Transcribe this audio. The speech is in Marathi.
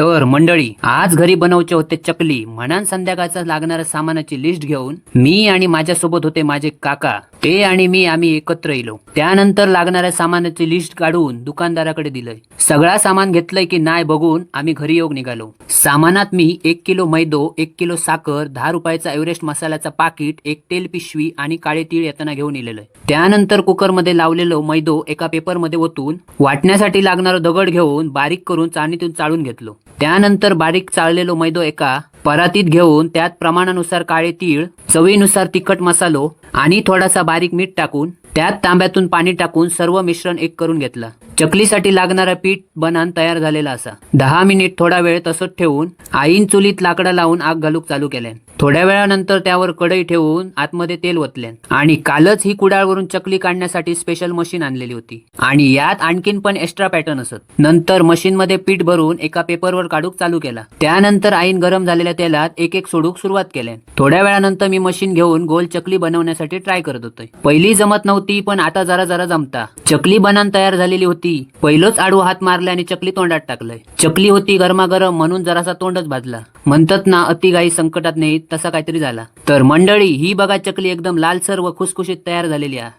तर मंडळी आज घरी बनवचे होते चकली म्हणून संध्याकाळचा लागणाऱ्या सामानाची लिस्ट घेऊन मी आणि माझ्यासोबत होते माझे काका ते आणि मी आम्ही एकत्र येलो. त्यानंतर लागणाऱ्या सामानाची लिस्ट काढून दुकानदाराकडे दिलंय. सगळा सामान घेतलंय की नाही बघून आम्ही घरी येऊन निघालो. सामानात मी 1 किलो मैदो, 1 किलो साखर, 10 रुपयाचा एव्हरेस्ट मसाल्याचा पाकिट, एक तेल पिशवी आणि काळे तीळ येताना घेऊन इलेलोय. त्यानंतर कुकरमध्ये लावलेलो मैदो एका पेपरमध्ये ओतून वाटण्यासाठी लागणारा दगड घेऊन बारीक करून चाळणीतून चाळून घेतलो. त्यानंतर बारीक चाळलेलो मैदो एका परातीत घेऊन त्यात प्रमाणानुसार काळे तीळ, चवीनुसार तिखट मसालो आणि थोडासा बारीक मीठ टाकून त्यात तांब्यातून पाणी टाकून सर्व मिश्रण एक करून घेतलं. चकलीसाठी लागणारा पीठ बनान तयार झालेला असा. 10 मिनिट थोडा वेळ तसंच ठेवून आईन चुलीत लाकडं लावून आग घालूक चालू केल्यान. थोड्या वेळानंतर त्यावर कढई ठेवून आतमध्ये तेल ओतल्यान आणि कालच ही कुडाळवरून चकली काढण्यासाठी स्पेशल मशीन आणलेली होती आणि यात आणखीन पण एक्स्ट्रा पॅटर्न असत. नंतर मशीन मध्ये पीठ भरून एका पेपरवर काढूक चालू केला. त्यानंतर आईन गरम झालेल्या तेलात एक एक सोडूक सुरुवात केल्यान. थोड्या वेळानंतर मी मशीन घेऊन गोल चकली बनवण्यासाठी ट्राय करत होते. पहिली जमत नव्हती पण आता जरा जरा जमता. चकली बनान तयार झालेली होती. पहिलोच आडवा हात मारला आणि चकली तोंडात टाकलंय. चकली होती गरमागरम म्हणून जरासा तोंडच भाजला. म्हणतात ना अति गाई संकटात नाही, तसा काहीतरी झाला. तर मंडळी ही बघा चकली एकदम लालसर व खुसखुशीत तयार झालेली आहे.